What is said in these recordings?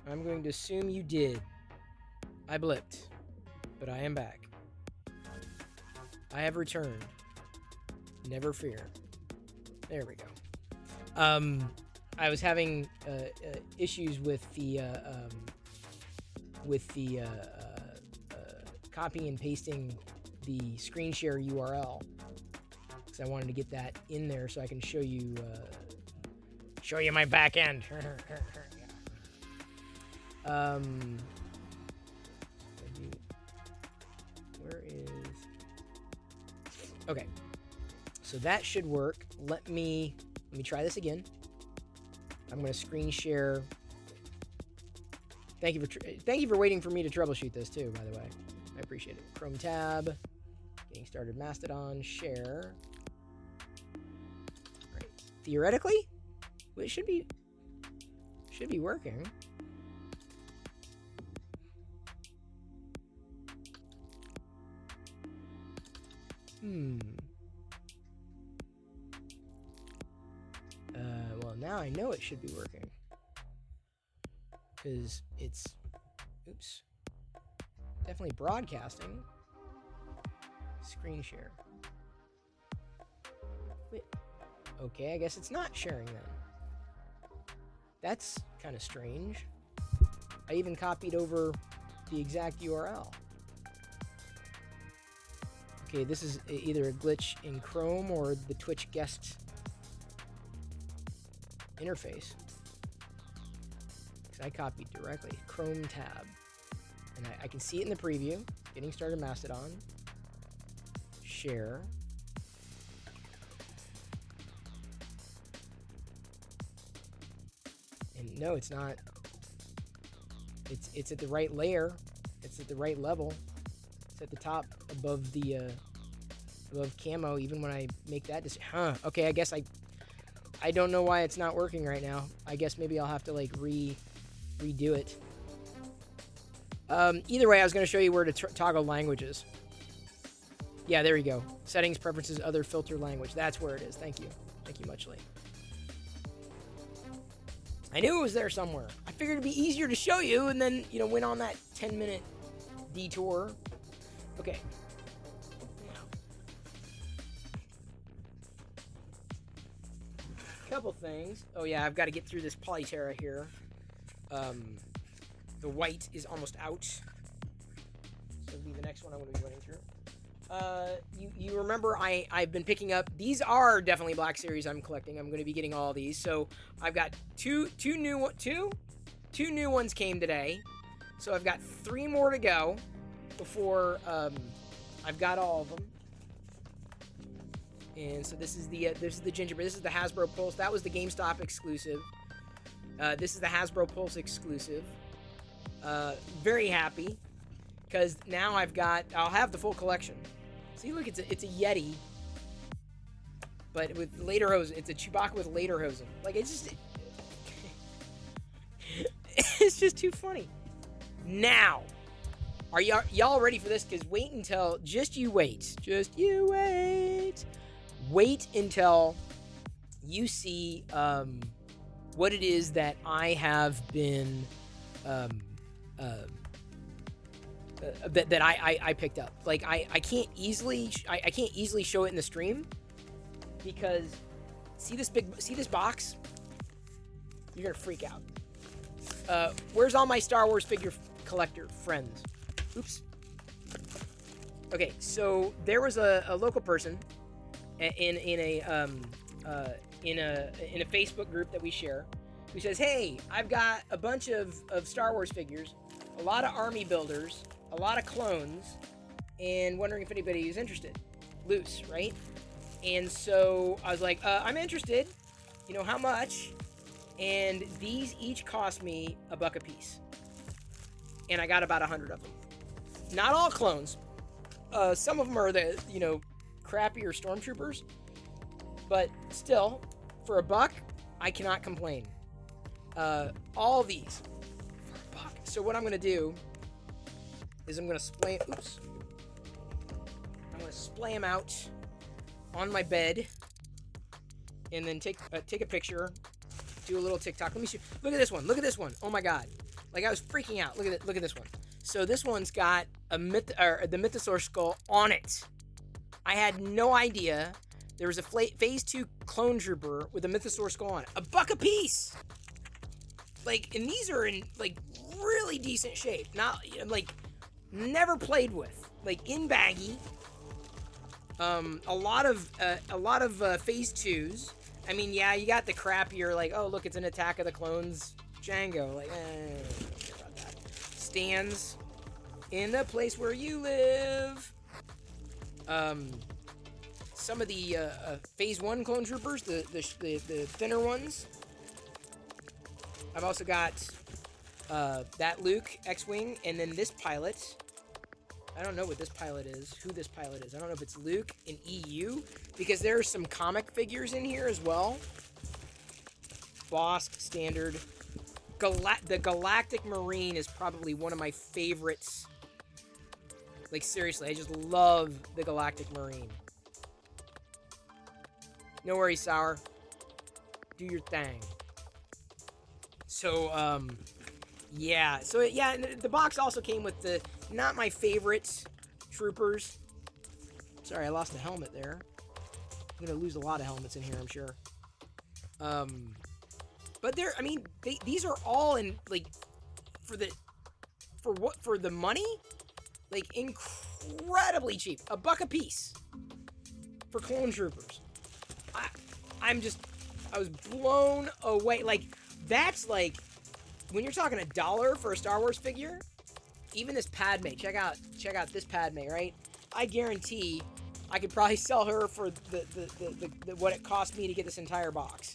I'm going to assume you did. I blipped, but I am back. I have returned. Never fear. There we go. I was having issues with the copying and pasting the screen share URL because I wanted to get that in there so I can show you my back end. Where is? Okay, so that should work. Let me try this again. I'm going to screen share. Thank you for waiting for me to troubleshoot this too, by the way. I appreciate it. Chrome tab, getting started. Mastodon, share. Right. Theoretically, well, it should be working. Well, now I know it should be working. Because it's... Oops. Definitely broadcasting. Screen share. Wait. Okay, I guess it's not sharing then. That's kind of strange. I even copied over the exact URL. Okay, this is either a glitch in Chrome or the Twitch guest interface. Because I copied directly. Chrome tab. And I can see it in the preview. Getting started Mastodon. Share. And no, it's not. It's at the right layer. It's at the right level. It's at the top above the above camo. Even when I make that decision, okay. I guess I don't know why it's not working right now. I guess maybe I'll have to like redo it. Either way, I was going to show you where to toggle languages. Yeah, there you go. Settings, preferences, other filter language. That's where it is. Thank you. Thank you, Muchly. I knew it was there somewhere. I figured it'd be easier to show you, and then, went on that 10-minute detour. Okay. Couple things. Oh yeah, I've got to get through this Polyterra here. The white is almost out. So it'll be the next one I'm going to be running through. You remember I've been picking up, these are definitely Black Series I'm collecting. I'm going to be getting all these. So I've got two new ones came today. So I've got 3 more to go before I've got all of them. And so this is the gingerbread. This is the Hasbro Pulse. That was the GameStop exclusive. This is the Hasbro Pulse exclusive. Very happy because now I'll have the full collection. See, look, it's a Yeti, but with lederhosen. It's a Chewbacca with lederhosen. Like, it's just it's just too funny. Now, are y'all ready for this? Because just you wait until you see what it is that I have been that I picked up. Like, I can't easily show it in the stream because see this box? You're gonna freak out. Where's all my Star Wars figure collector friends? Oops. Okay, so there was a local person in a Facebook group that we share who says, hey, I've got a bunch of Star Wars figures, a lot of army builders, a lot of clones, and wondering if anybody is interested. Loose, right? And so I was like, I'm interested. How much? And these each cost me $1 a piece. And I got about 100 of them. Not all clones. Some of them are the, crappier stormtroopers. But still, for $1, I cannot complain. All these for $1. So what I'm going to do is I'm going to splay them out on my bed and then take a picture do a little TikTok. Let me see. Look at this one. Look at this one. Oh my god. Like, I was freaking out. Look at it. Look at this one. So this one's got the Mythosaur skull on it. I had no idea there was a phase 2 clone trooper with a Mythosaur skull on it. $1 a piece. Like, and these are in like really decent shape. Not like never played with. Like, in baggy. A lot of phase 2s. I mean, yeah, you got the crappier, like, oh look, it's an Attack of the Clones Django. Like, don't care about that. Stands in the place where you live. Some of the phase 1 clone troopers, the thinner ones. I've also got that Luke X-Wing, and then this pilot. I don't know what this pilot is, who this pilot is. I don't know if it's Luke in EU, because there are some comic figures in here as well. Boss, standard. The Galactic Marine is probably one of my favorites. Like, seriously, I just love the Galactic Marine. No worries, Sour. Do your thing. So, yeah. So, yeah, the box also came with the not my favorite troopers. Sorry, I lost a helmet there. I'm gonna lose a lot of helmets in here, I'm sure. But I mean, these are all in, like, for the money, like, incredibly cheap. $1 a piece for clone troopers. I was blown away. Like, that's like, when you're talking $1 for a Star Wars figure, even this Padme, check out this Padme, right? I guarantee I could probably sell her for the what it cost me to get this entire box.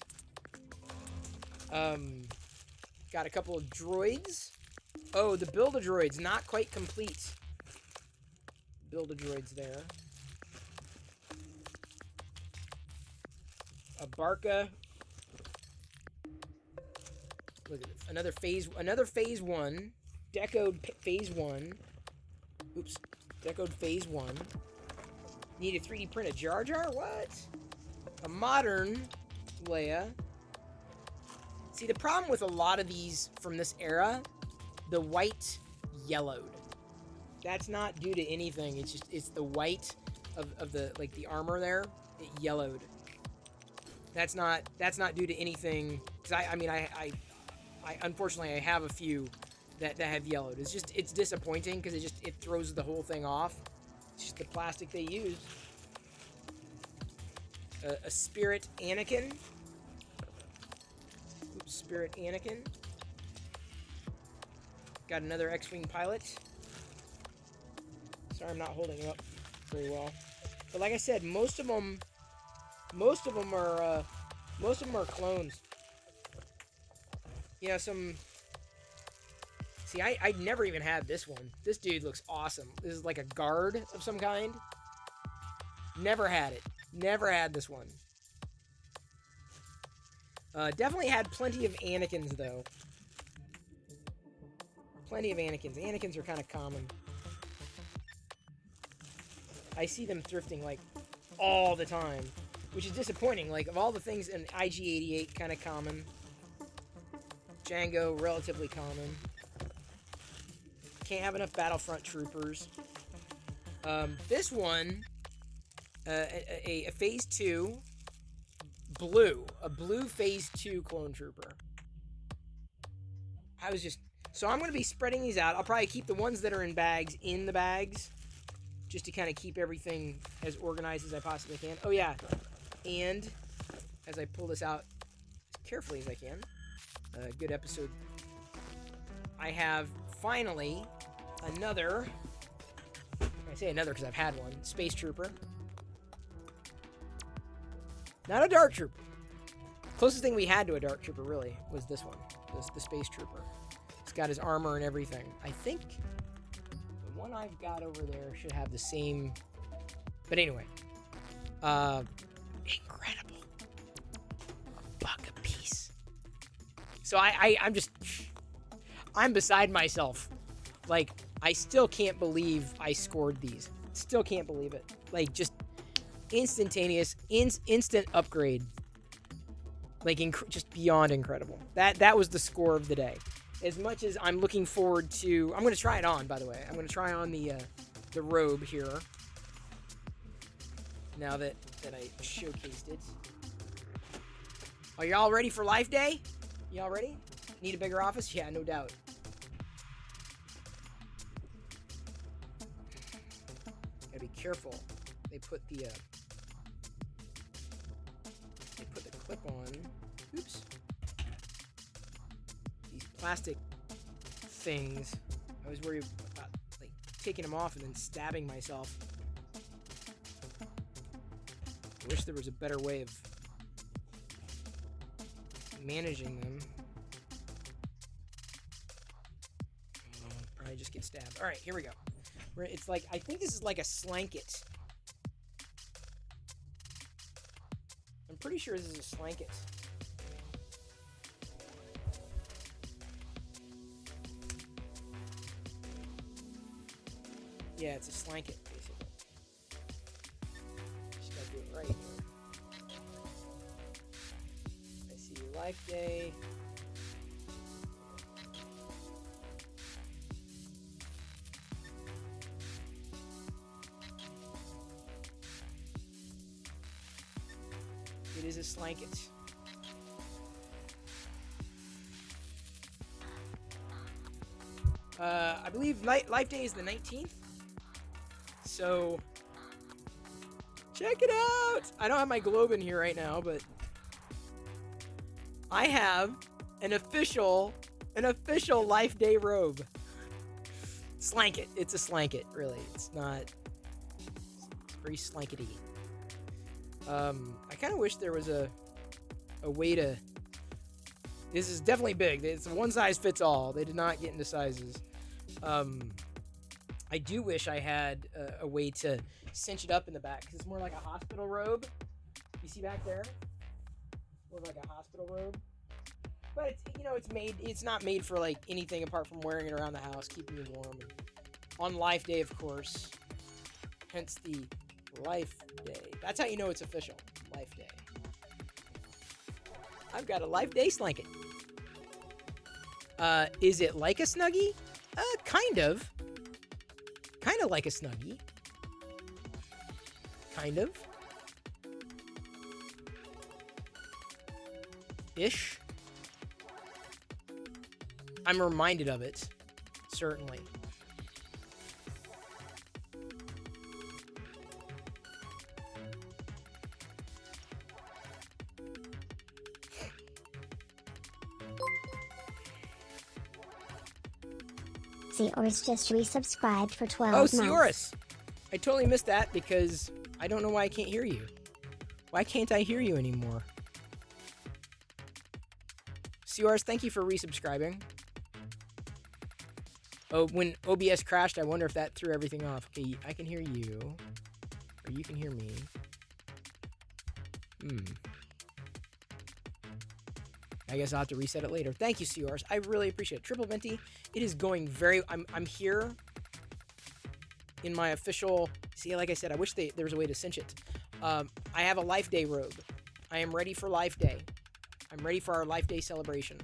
Got a couple of droids. Oh, the Build-A-Droid's not quite complete. Build-A-Droid's there. A Barca. Look at this. Another phase 1. Decoed phase 1. Oops. Decoed phase 1. Need a 3D print of Jar Jar? What? A modern Leia. See, the problem with a lot of these from this era, the white yellowed. That's not due to anything. It's the white of the, like, the armor there. It yellowed. That's not due to anything. Because I unfortunately I have a few that have yellowed. It's disappointing because it throws the whole thing off. It's just the plastic they use. A Spirit Anakin. Oops, Spirit Anakin. Got another X-Wing pilot. Sorry, I'm not holding him up very well. But like I said, most of them are clones. You know, some. See, I never even had this one. This dude looks awesome. This is like a guard of some kind. Never had it. Never had this one. Definitely had plenty of Anakins, though. Plenty of Anakins. Anakins are kind of common. I see them thrifting, like, all the time. Which is disappointing. Like, of all the things in IG-88, kind of common. Django, relatively common. Can't have enough Battlefront troopers. This one, a phase 2 blue, a blue phase 2 clone trooper. So I'm going to be spreading these out. I'll probably keep the ones that are in bags in the bags, just to kind of keep everything as organized as I possibly can. Oh yeah, and as I pull this out as carefully as I can, good episode. I have finally another, I say another because I've had one, Space Trooper. Not a Dark Trooper. Closest thing we had to a Dark Trooper, really, was this one, the Space Trooper. It's got his armor and everything. I think the one I've got over there should have the same, but anyway. Incredible. $1 a piece. So I'm beside myself. Like, I still can't believe I scored these. Still can't believe it. Like, just instantaneous, instant upgrade. Like, just beyond incredible. That was the score of the day. As much as I'm looking forward to... I'm going to try it on, by the way. I'm going to try on the robe here. Now that I showcased it. Are y'all ready for Life Day? Y'all ready? Need a bigger office? Yeah, no doubt. Gotta be careful. They put the clip on. Oops. These plastic things. I was worried about like taking them off and then stabbing myself. I wish there was a better way of managing them. Probably just get stabbed. All right, here we go. It's like, I think this is like a slanket. I'm pretty sure this is a slanket. Yeah, it's a slanket, basically. Just gotta do it right. I see your Life Day. It is a slanket. I believe Life Day is the 19th. So, check it out! I don't have my globe in here right now, but I have an official Life Day robe. Slanket. It's a slanket, really. It's not... It's very slankety. I kind of wish there was a way to... This is definitely big. It's one size fits all. They did not get into sizes. I do wish I had a way to cinch it up in the back, because it's more like a hospital robe. You see back there? More like a hospital robe. But it's, you know, it's not made for like anything apart from wearing it around the house, keeping you warm. And on Life Day, of course. Hence the Life Day. That's how you know it's official. Life Day. I've got a Life Day slanket. Is it like a Snuggie? Kind of. Kind of like a Snuggie. Kind of. Ish. I'm reminded of it. Certainly. Seor's just resubscribed for 12 months. Oh, Seorus! I totally missed that because I don't know why I can't hear you. Why can't I hear you anymore? Seorus, thank you for resubscribing. Oh, when OBS crashed, I wonder if that threw everything off. Okay, I can hear you. Or you can hear me. I guess I'll have to reset it later. Thank you, Seorus. I really appreciate it. Triple Venti, it is going very... I'm here in my official... See, like I said, I wish there was a way to cinch it. I have a Life Day robe. I am ready for Life Day. I'm ready for our Life Day celebration.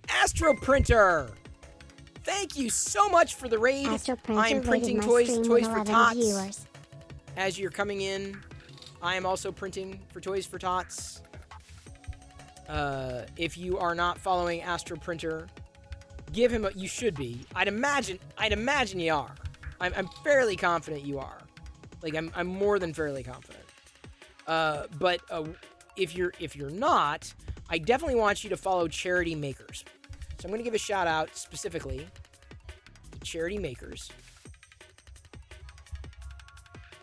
Astro Printer! Thank you so much for the raid. I'm printing toys for Tots. Viewers. As you're coming in, I am also printing for Toys for Tots. If you are not following Astro Printer, give him a... You should be. I'd imagine you are. I'm fairly confident you are. Like, I'm more than fairly confident. But if you're not, I definitely want you to follow Charity Makers. So I'm going to give a shout out specifically to Charity Makers.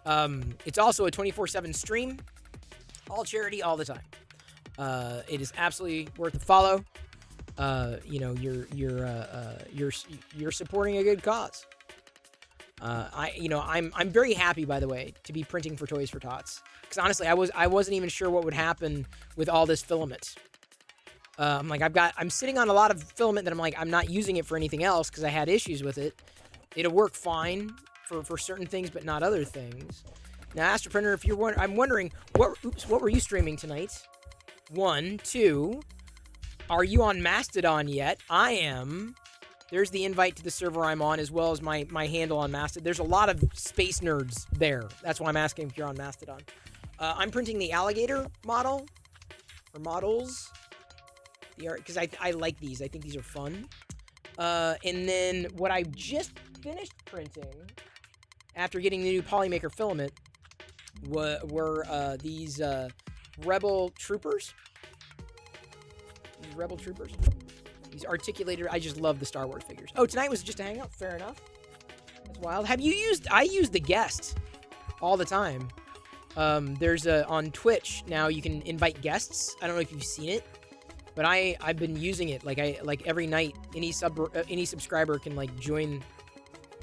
It's also a 24/7 stream. All charity, all the time. It is absolutely worth a follow. You know, you're supporting a good cause. I'm very happy, by the way, to be printing for Toys for Tots. Because honestly, I wasn't even sure what would happen with all this filament. I'm sitting on a lot of filament that I'm not using it for anything else because I had issues with it. It'll work fine for certain things, but not other things. Now, Astro Printer, if you're I'm wondering, what were you streaming tonight? 1, 2. Are you on Mastodon yet? I am. There's the invite to the server I'm on, as well as my handle on Mastodon. There's a lot of space nerds there. That's why I'm asking if you're on Mastodon. I'm printing the alligator model, or models. Because I like these. I think these are fun. And then what I just finished printing, after getting the new Polymaker filament, were these Rebel Troopers. These Rebel Troopers. These articulated. I just love the Star Wars figures. Oh, tonight was just a hangout. Fair enough. That's wild. I use the guest all the time. There's on Twitch now you can invite guests. I don't know if you've seen it, but I've been using it. Like every night, any subscriber can like join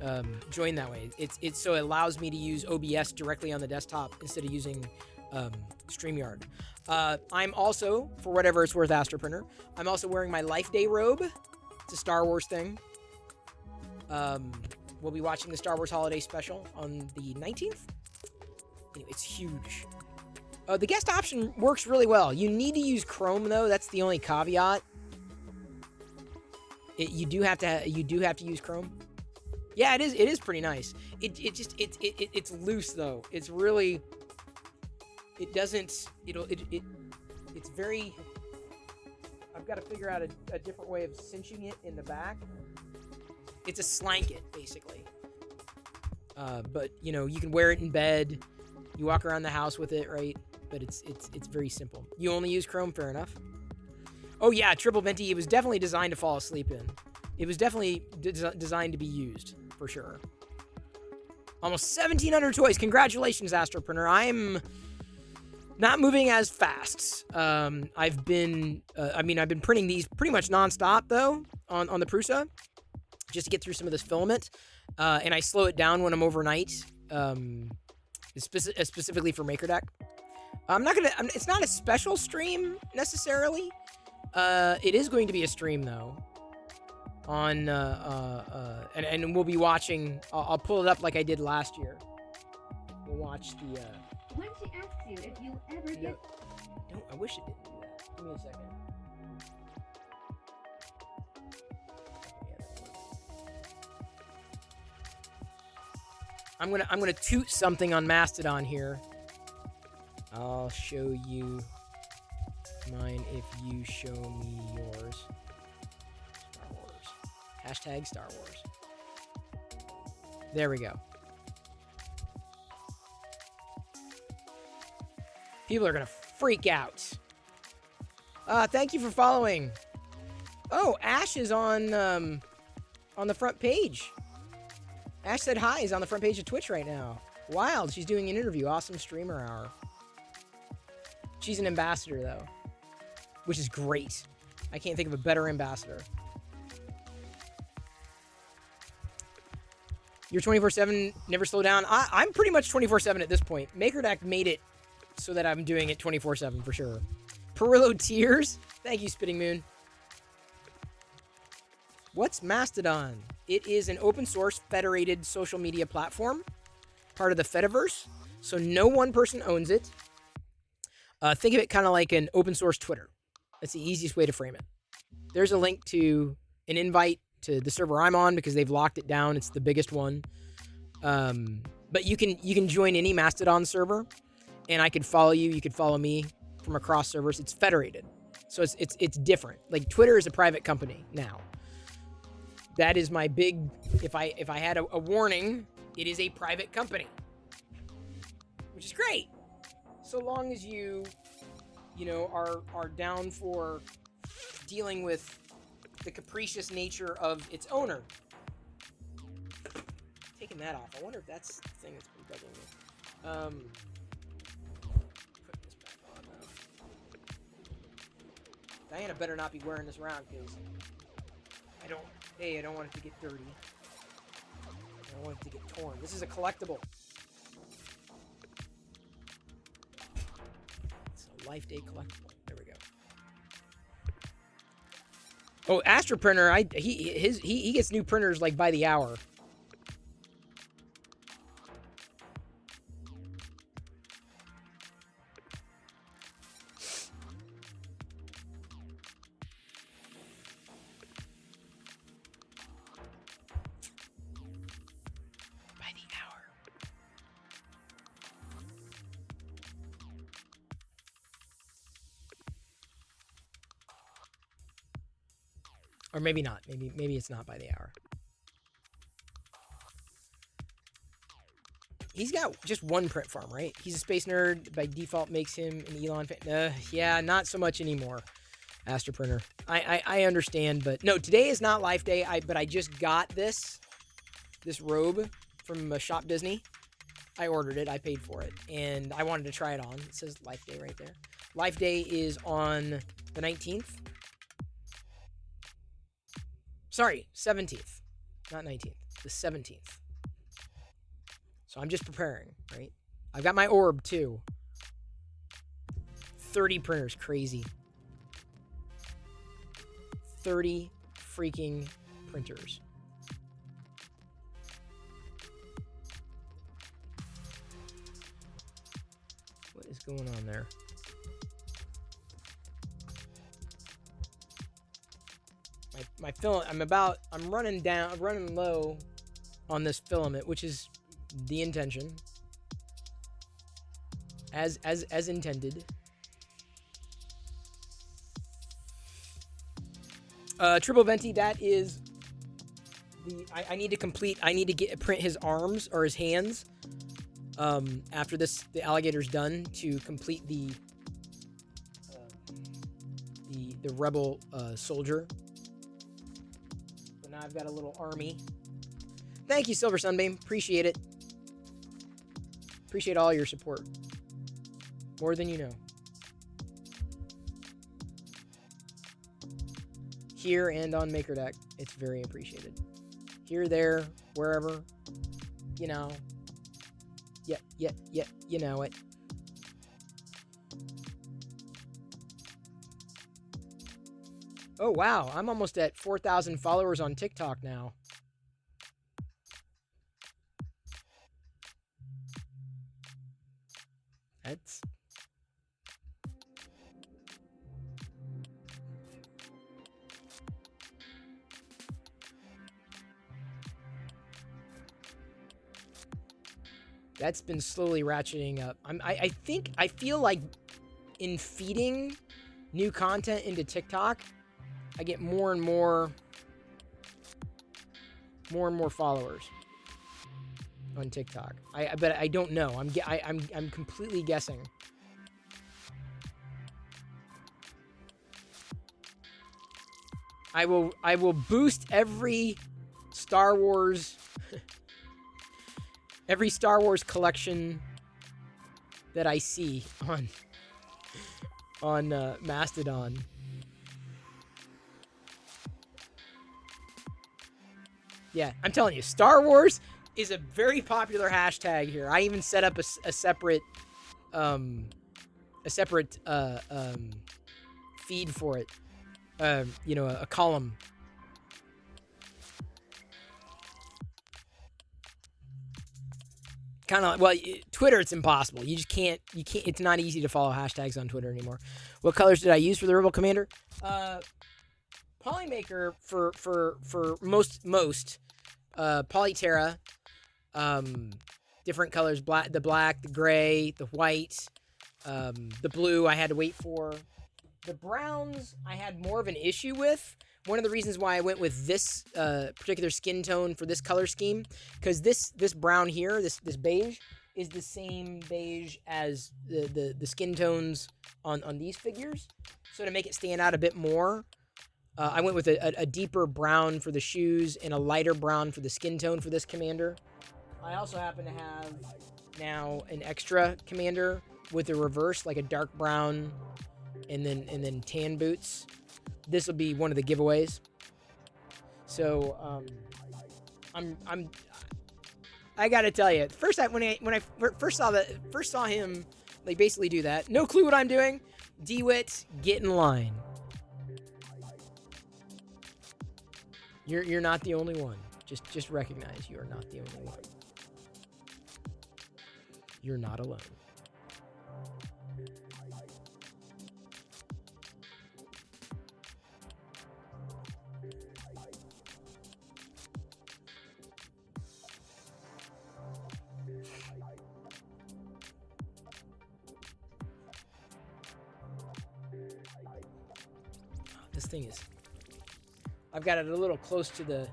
that way. It's so it allows me to use OBS directly on the desktop instead of using StreamYard. I'm also, for whatever it's worth, Astroprinter, I'm also wearing my Life Day robe. It's a Star Wars thing. We'll be watching the Star Wars Holiday Special on the 19th. Anyway, it's huge. The guest option works really well. You need to use Chrome though. That's the only caveat. You do have to use Chrome. Yeah, it is pretty nice. It's loose though. It's really. It's very. I've got to figure out a different way of cinching it in the back. It's a slanket basically. But you know you can wear it in bed. You walk around the house with it, right? But it's very simple. You only use Chrome, fair enough. Oh yeah, triple venti. It was definitely designed to fall asleep in. It was definitely designed to be used for sure. Almost 1,700 toys. Congratulations, Astropreneur. I'm not moving as fast. I've been printing these pretty much nonstop though on the Prusa, just to get through some of this filament, and I slow it down when I'm overnight. Specifically for MakerDeck. It's not a special stream necessarily. It is going to be a stream though. On and we'll be watching. I'll pull it up like I did last year. We'll watch the. When she asks you if you ever get. No, I wish it didn't do that. Give me a second. I'm gonna toot something on Mastodon here. I'll show you mine if you show me yours. Star Wars. Hashtag Star Wars. There we go. People are gonna freak out. Thank you for following. Oh, Ash is on the front page. Ash said hi. Is on the front page of Twitch right now. Wild. She's doing an interview. Awesome streamer hour. She's an ambassador, though. Which is great. I can't think of a better ambassador. You're 24/7, never slow down. I'm pretty much 24/7 at this point. MakerDeck made it so that I'm doing it 24/7 for sure. Perillo Tears. Thank you, Spitting Moon. What's Mastodon? It is an open source federated social media platform, part of the Fediverse. So no one person owns it. Think of it kind of like an open source Twitter. That's the easiest way to frame it. There's a link to an invite to the server I'm on because they've locked it down. It's the biggest one. But you can join any Mastodon server, and I could follow you. You could follow me from across servers. It's federated, so it's different. Like Twitter is a private company now. That is my big. If I had a warning, it is a private company, which is great, so long as you are down for dealing with the capricious nature of its owner. Taking that off. I wonder if that's the thing that's been bugging me. Put this back on now. Diana better not be wearing this around because I don't want it to get dirty. I don't want it to get torn. This is a collectible. It's a Life Day collectible. There we go. Oh, Astroprinter, he gets new printers like by the hour. Or maybe not. Maybe it's not by the hour. He's got just one print farm, right? He's a space nerd. By default, makes him an Elon fan. Yeah, not so much anymore. Astro Printer. I understand, but no, today is not Life Day. But I just got this robe from Shop Disney. I ordered it. I paid for it, and I wanted to try it on. It says Life Day right there. Life Day is on the 19th. Sorry, 17th, not 19th. The 17th. So I'm just preparing, right? I've got my orb too. 30 printers, crazy. 30 freaking printers. What is going on there? My filament, I'm running low on this filament, which is the intention. As intended. Triple Venti, that is I need to print his arms or his hands after the alligator's done to complete the rebel soldier. So now I've got a little army. Thank you, Silver Sunbeam. Appreciate it. Appreciate all your support. More than you know. Here and on MakerDeck, it's very appreciated. Here, there, wherever, you know. Yeah, you know it. Oh, wow. I'm almost at 4,000 followers on TikTok now. That's been slowly ratcheting up. I feel like in feeding new content into TikTok, I get more and more followers on TikTok. But I don't know. I'm completely guessing. I will boost every Star Wars collection that I see on Mastodon. Yeah, I'm telling you, Star Wars is a very popular hashtag here. I even set up a separate feed for it. A column. Kind of, well, Twitter, it's impossible. You can't, it's not easy to follow hashtags on Twitter anymore. What colors did I use for the Rebel Commander? Polymaker for most Polyterra, different colors, the black, the gray, the white, the blue I had to wait for. The browns I had more of an issue with. One of the reasons why I went with this particular skin tone for this color scheme, because this brown here, this beige, is the same beige as the skin tones on these figures. So to make it stand out a bit more, I went with a deeper brown for the shoes and a lighter brown for the skin tone for this commander. I also happen to have now an extra commander with a reverse, like a dark brown and then tan boots. This will be one of the giveaways. So I gotta tell you, when I first saw him like basically do that, no clue what I'm doing. DeWitt, get in line. You're not the only one. Just recognize you are not the only one. You're not alone. This thing is... I've got it a little close to the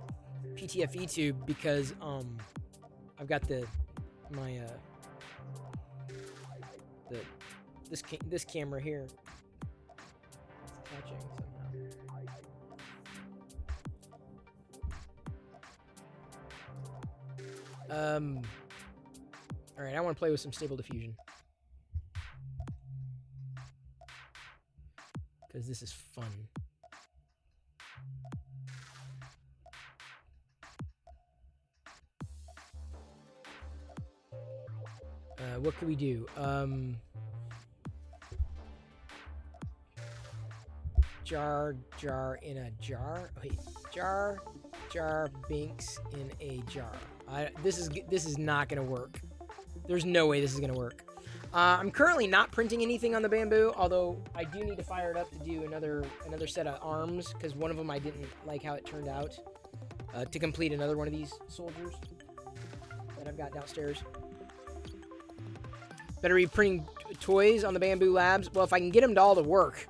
PTFE tube because I've got my this camera here. It's catching somehow. All right, I want to play with some Stable Diffusion because this is fun. What can we do? Jar in a jar. Wait, jar binks in a jar. This is not gonna work. There's no way this is gonna work. I'm currently not printing anything on the Bamboo, although I do need to fire it up to do another set of arms because one of them I didn't like how it turned out. To complete another one of these soldiers that I've got downstairs. Better be printing toys on the Bamboo Labs. Well, if I can get them to all to work.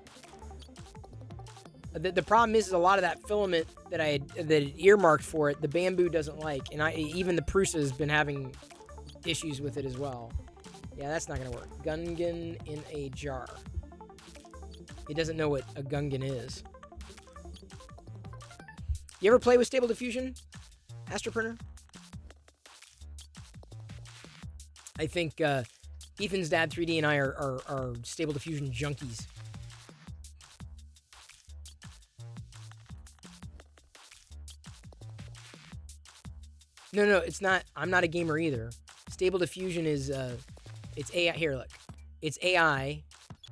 The problem is a lot of that filament that I had earmarked for it, the Bamboo doesn't like, and even the Prusa has been having issues with it as well. Yeah, that's not gonna work. Gungan in a jar. It doesn't know what a Gungan is. You ever play with Stable Diffusion, Astroprinter? I think Ethan's dad 3D and I are Stable Diffusion junkies. No, it's not. I'm not a gamer either. Stable Diffusion is it's AI. Here, look. It's AI.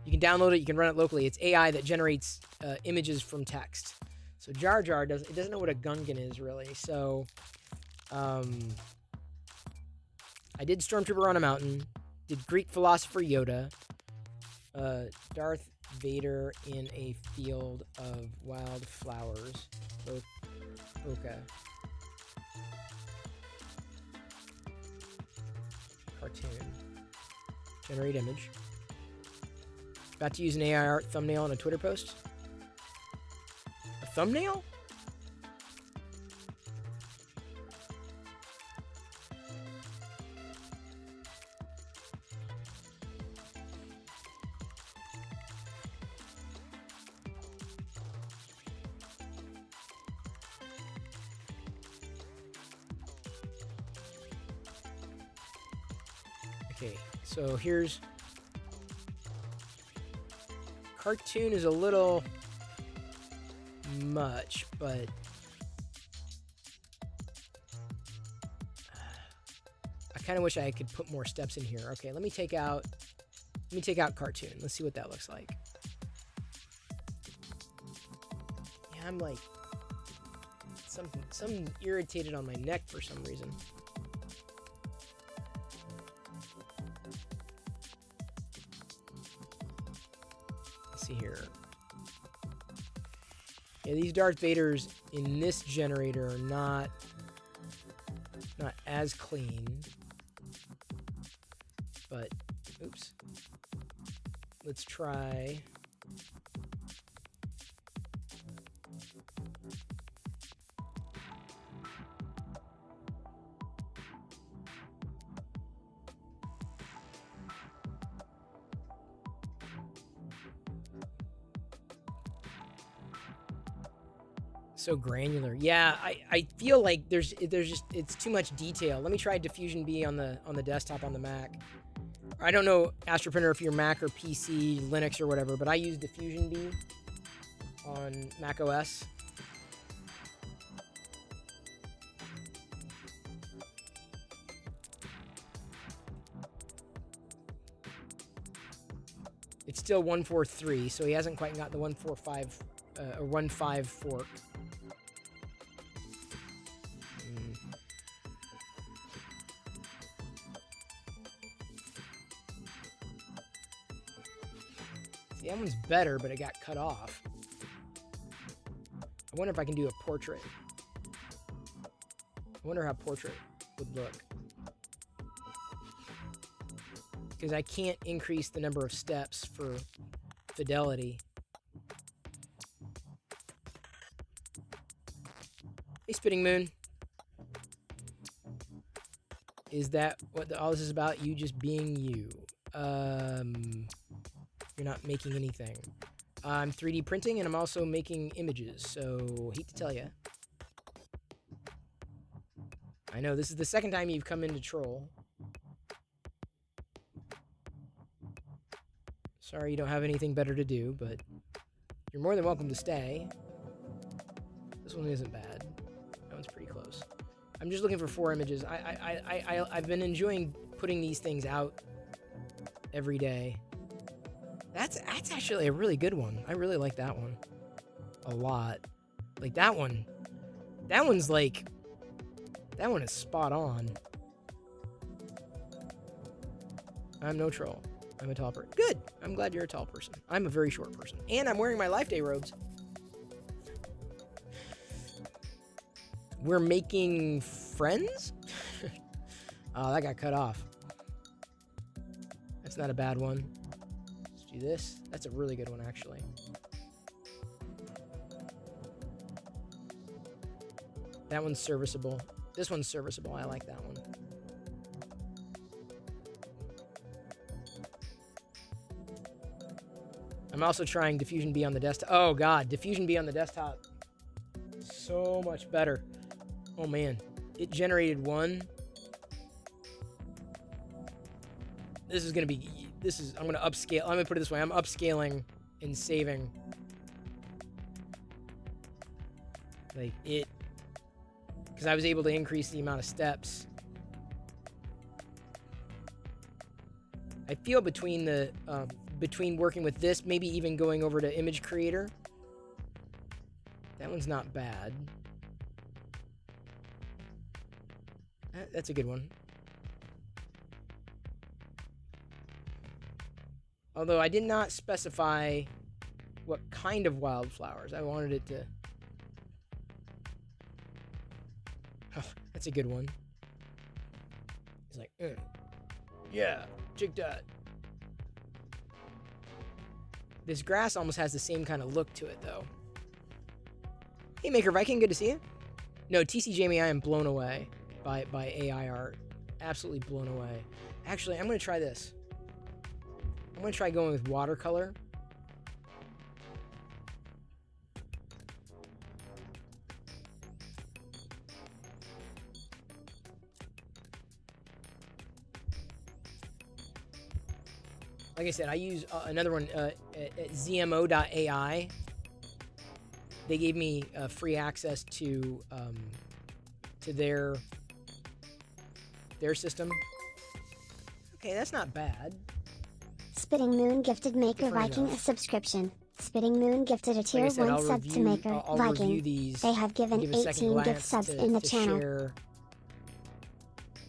You can download it. You can run it locally. It's AI that generates images from text. So Jar doesn't know what a Gungan is really. So I did Stormtrooper on a mountain. Did Greek philosopher Yoda. Darth Vader in a field of wildflowers. Okay. Cartoon. Generate image. About to use an AI art thumbnail on a Twitter post. A thumbnail? Okay, so here's... Cartoon is a little much, but... I kind of wish I could put more steps in here. Okay, let me take out Cartoon. Let's see what that looks like. Yeah, I'm like... Something irritated on my neck for some reason. See here. Yeah, these Darth Vaders in this generator are not as clean. But oops. Let's try so granular. Yeah, I feel like there's just it's too much detail. Let me try Diffusion B on the desktop on the Mac. I don't know, Astroprinter, if you're Mac or PC, Linux or whatever, but I use Diffusion B on Mac OS. It's still 143, so he hasn't quite got the 145 or 1.5 fork. See, that one's better, but it got cut off. I wonder if I can do a portrait. I wonder how portrait would look. Because I can't increase the number of steps for fidelity. Hey, Spitting Moon. Is that what all this is about? You just being you. You're not making anything. I'm 3D printing and I'm also making images, so hate to tell you. I know this is the second time you've come into Troll. Sorry you don't have anything better to do, but you're more than welcome to stay. This one isn't bad. That one's pretty close. I'm just looking for 4 images. I've been enjoying putting these things out every day. That's actually a really good one. I really like that one a lot. Like that one. That one's like. That one is spot on. I'm no troll. I'm a tall person. Good. I'm glad you're a tall person. I'm a very short person. And I'm wearing my Life Day robes. We're making friends? Oh, that got cut off. That's not a bad one. Let's do this. That's a really good one, actually. That one's serviceable. This one's serviceable. I like that one. I'm also trying Diffusion B on the desktop. Oh, God. Diffusion B on the desktop. So much better. Oh, man. It generated one. This is going to be... I'm going to upscale. I'm going to put it this way. I'm upscaling and saving. Like, it... Because I was able to increase the amount of steps. I feel between the... between working with this, maybe even going over to Image Creator. That one's not bad. That's a good one. Although I did not specify what kind of wildflowers. I wanted it to... Oh, that's a good one. He's like, yeah, check that. This grass almost has the same kind of look to it, though. Hey, Maker Viking, good to see you. No, TC Jamie, I am blown away by AI art. Absolutely blown away. Actually, I'm going to try this. I'm going to try going with watercolor. Like I said, I use another one at ZMO.ai. They gave me free access to their system. Okay, that's not bad. Spitting Moon gifted Maker Viking a subscription. Spitting Moon gifted a tier 1 sub to Maker Viking. They have given 18 gift subs in the channel. Share,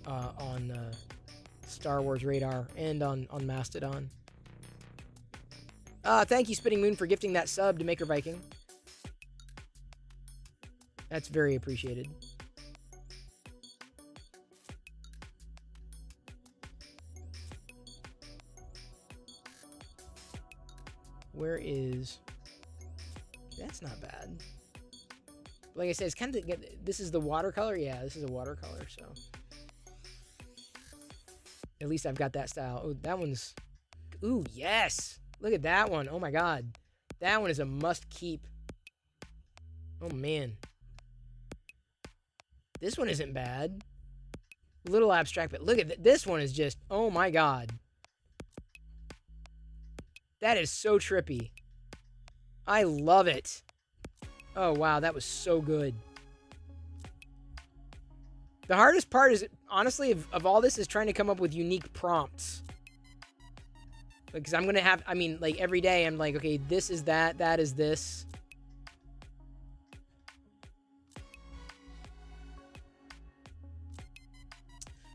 on Star Wars Radar and on Mastodon. Thank you, Spitting Moon, for gifting that sub to Maker Viking. That's very appreciated. Where is... That's not bad. Like I said, it's kind of... This is the watercolor? Yeah, this is a watercolor, so... At least I've got that style. Oh, that one's... Ooh, yes! Look at that one. Oh, my God. That one is a must-keep. Oh, man. This one isn't bad. A little abstract, but look at this one is just... Oh, my God. That is so trippy. I love it. Oh, wow. That was so good. The hardest part is, honestly, of all this is trying to come up with unique prompts. Because I'm going to have, I mean, like, every day I'm like, okay, this is that, that is this.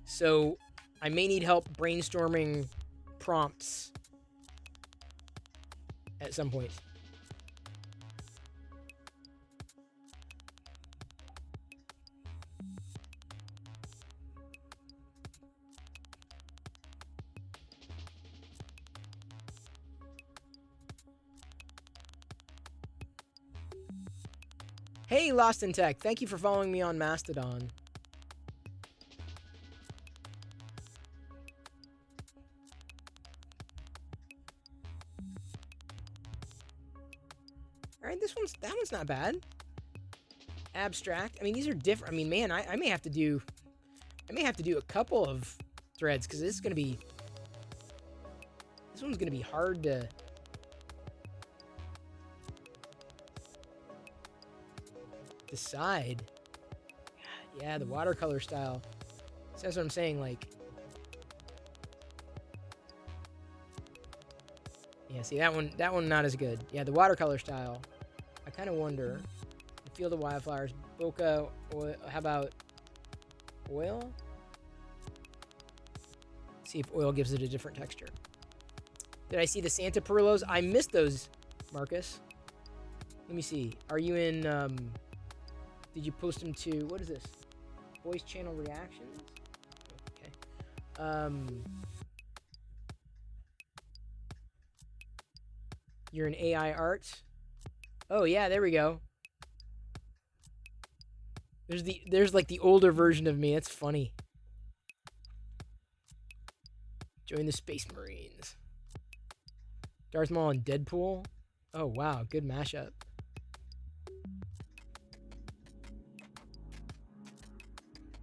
So, I may need help brainstorming prompts at some point. Hey, Lost in Tech. Thank you for following me on Mastodon. All right, that one's not bad. Abstract. I mean, these are different. I mean, man, I may have to do a couple of threads because this one's gonna be hard to decide. Yeah, the watercolor style. So that's what I'm saying. Like, yeah, see that one not as good. Yeah, the watercolor style. I kind of wonder. The Field of Wildflowers, bokeh. Oil, how about oil? See if oil gives it a different texture. Did I see the Santa Perillos? I missed those, Marcus. Let me see. Are you in? Did you post them to? What is this? Voice channel reactions. Okay. You're in AI art. Oh yeah, there we go. There's like the older version of me. That's funny. Join the Space Marines. Darth Maul and Deadpool. Oh wow, good mashup.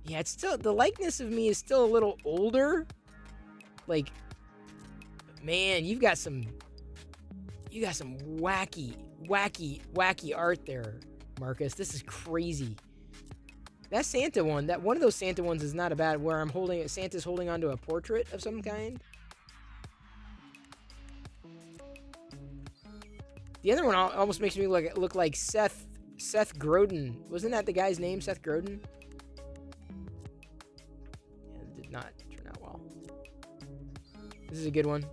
Yeah, it's still the likeness of me is still a little older. Like, man, you've got some wacky art there, Marcus. This is crazy. That Santa one, that one of those Santa ones is not a bad. Where Santa's holding onto a portrait of some kind. The other one almost makes me look like Seth Grodin. Wasn't that the guy's name, Seth Grodin? Yeah, it did not turn out well. This is a good one.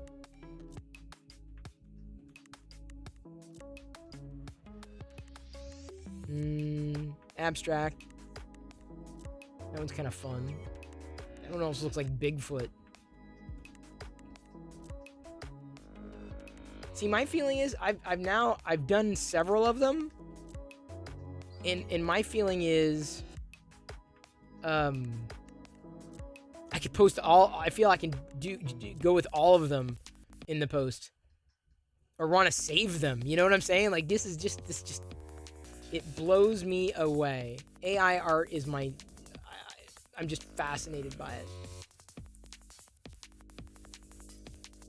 Abstract. That one's kind of fun. That one also looks like Bigfoot. See, my feeling is I've done several of them, and my feeling is, I could post all. I feel I can go with all of them in the post, or want to save them. You know what I'm saying? Like this just it blows me away. AI art is I'm just fascinated by it.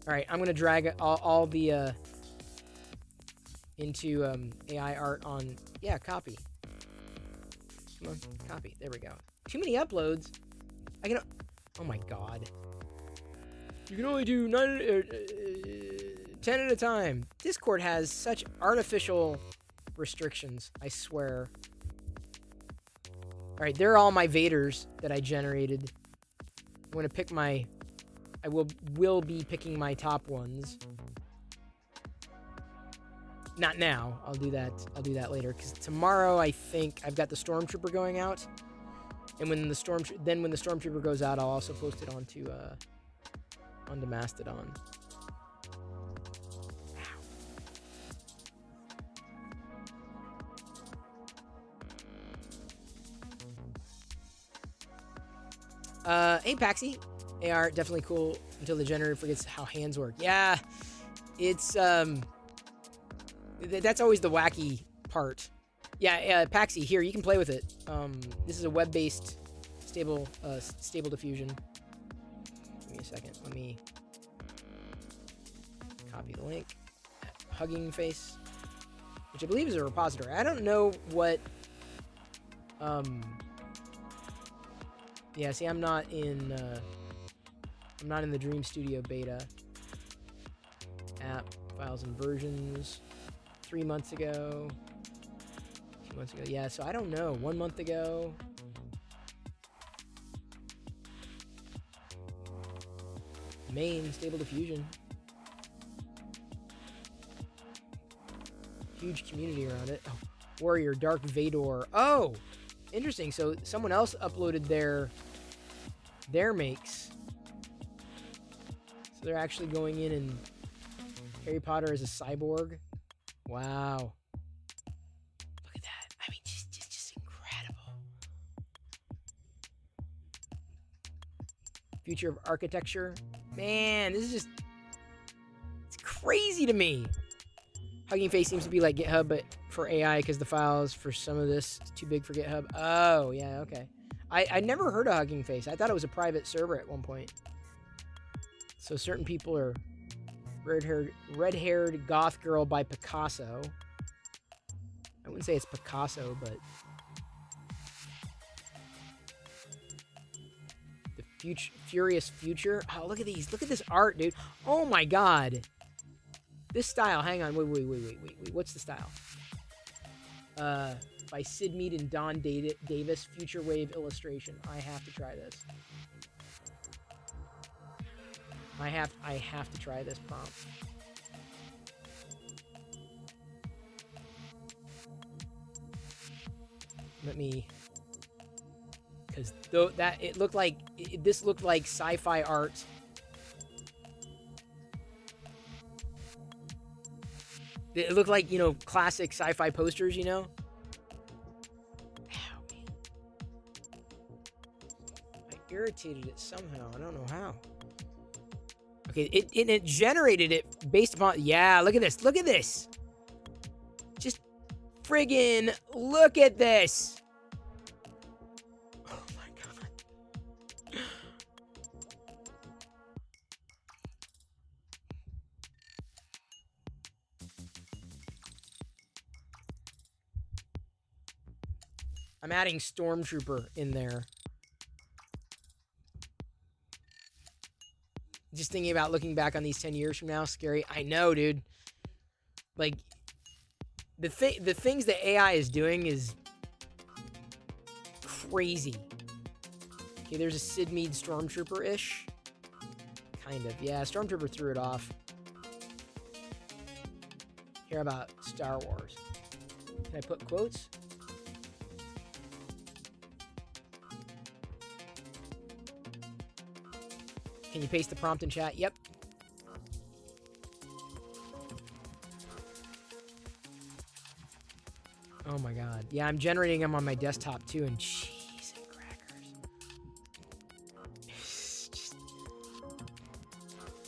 All right, I'm gonna drag all the into AI art on copy. Come on, copy. There we go. Too many uploads. Oh my god. You can only do 10 at a time. Discord has such artificial restrictions. I swear. All right, they're all my Vaders that I generated. I'm gonna pick my. I will be picking my top ones. Not now. I'll do that later because tomorrow I think I've got the Stormtrooper going out, and when the Stormtrooper goes out, I'll also post it onto Mastodon. Hey Paxi. AR definitely cool until the generator forgets how hands work. Yeah, it's that's always the wacky part. Yeah, Paxi, here you can play with it. This is a web-based stable diffusion. Give me a second. Let me copy the link. Hugging Face, which I believe is a repository. I don't know what. Yeah, see, I'm not in the Dream Studio beta. App, files and versions. 3 months ago. 2 months ago. Yeah, so I don't know. 1 month ago. Main, Stable Diffusion. Huge community around it. Oh, Warrior, Dark Vador. Oh! Interesting. So someone else uploaded their makes. So they're actually going in and Harry Potter as a cyborg. Wow. Look at that. I mean, just Future of architecture. Man, this is just... It's crazy to me. Hugging Face seems to be like GitHub, but for AI, because the files for some of this is too big for GitHub. Oh, yeah, okay. I never heard of Hugging Face. I thought it was a private server at one point. So certain people are red-haired goth girl by Picasso. I wouldn't say it's Picasso, but the Furious Future. Oh, look at these. Look at this art, dude. Oh my god. This style. Hang on. Wait. What's the style? By Sid Mead and Don Davis. Future Wave illustration. I have to try this. I have to try this prompt. Let me, because that it looked like this looked like sci-fi art. It looked like, you know, classic sci-fi posters, you know. Ow, man. I irritated it somehow. I don't know how. Okay, it generated it based upon... Yeah, look at this. Look at this. Just friggin' look at this. Oh, my God. I'm adding Stormtrooper in there. Just thinking about looking back on these 10 years from now, scary. I know, dude. Like, the things that AI is doing is crazy. Okay, there's a Sid Mead Stormtrooper-ish. Kind of. Yeah, Stormtrooper threw it off. Hear about Star Wars. Can I put quotes? Can you paste the prompt in chat? Yep. Oh my god. Yeah, I'm generating them on my desktop too, and cheese and crackers.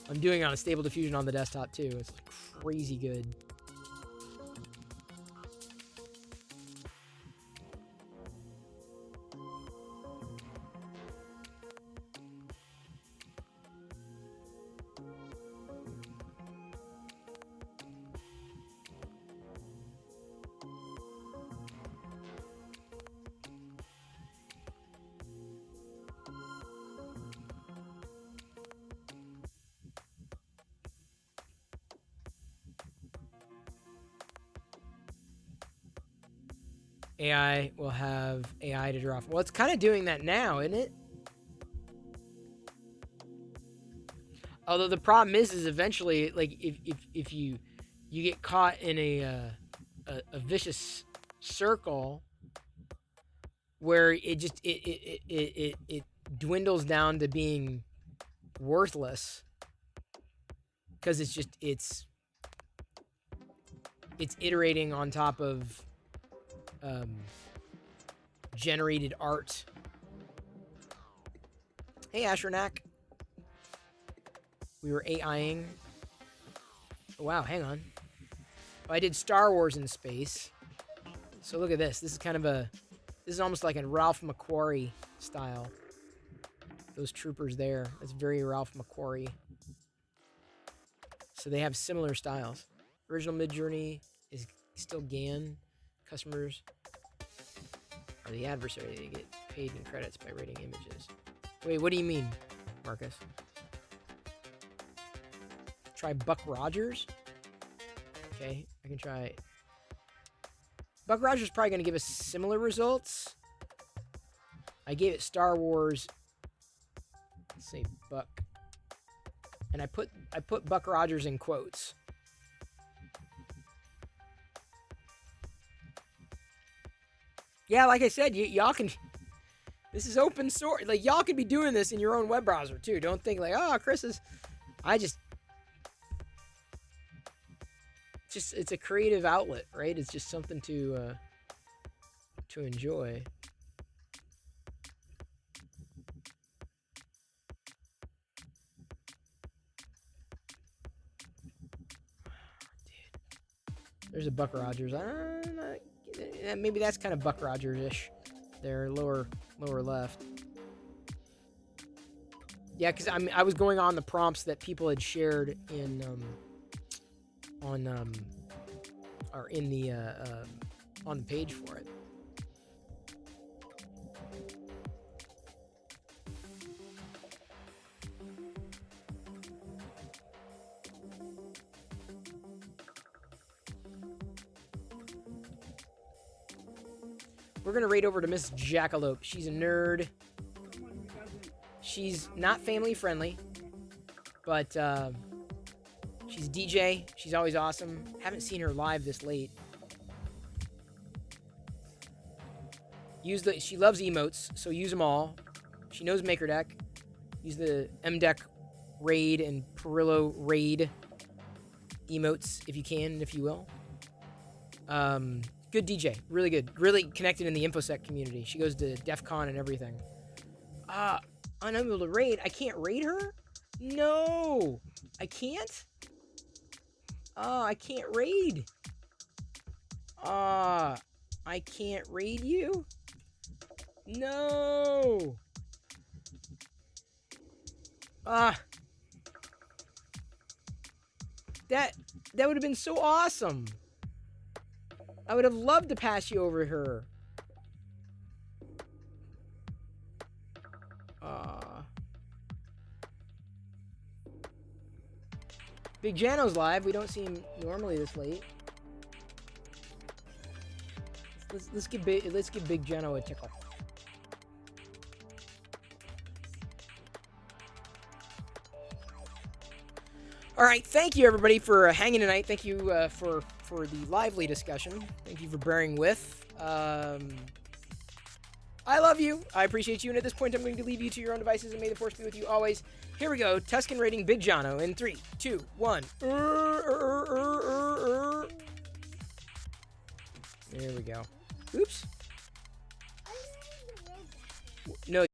I'm doing it on a Stable Diffusion on the desktop too. It's crazy good. AI will have AI to draw. Well, it's kind of doing that now, isn't it? Although the problem is eventually, like, if you get caught in a vicious circle where it dwindles down to being worthless because it's iterating on top of generated art. Hey, Ashernak. We were AIing. Oh, wow, hang on. Oh, I did Star Wars in space. So look at this. This is kind of this is almost like a Ralph McQuarrie style. Those troopers there. That's very Ralph McQuarrie. So they have similar styles. Original Midjourney is still GAN. Customers are the adversary. They get paid in credits by rating images. Wait, what do you mean, Marcus? Try Buck Rogers? Okay, I can try... Buck Rogers is probably going to give us similar results. I gave it Star Wars. Let's say Buck. And I put Buck Rogers in quotes. Yeah, like I said, y'all can... This is open source. Like, y'all can be doing this in your own web browser, too. Don't think like, oh, Chris is... It's a creative outlet, right? It's just something to enjoy. There's a Buck Rogers. Maybe that's kind of Buck Rogers-ish. There, lower left. Yeah, because I was going on the prompts that people had shared in on the page for it. We're gonna raid over to Miss Jackalope. She's a nerd. She's not family friendly, but she's DJ. She's always awesome. Haven't seen her live this late. She loves emotes, so use them all. She knows Maker Deck. Use the M Deck raid and Perillo raid emotes if you can and if you will. Good DJ, really good, really connected in the InfoSec community. She goes to DEF CON and everything. Unable to raid. I can't raid her? No, I can't. I can't raid. I can't raid you. No. That would have been so awesome. I would have loved to pass you over her. Big Jano's live. We don't see him normally this late. Let's give Big Jano a tickle. All right, thank you everybody for hanging tonight. Thank you for the lively discussion. Thank you for bearing with. I love you. I appreciate you. And at this point, I'm going to leave you to your own devices, and may the force be with you always. Here we go. Tuscan rating Big Jono in 3, 2, 1. There we go. Oops. No,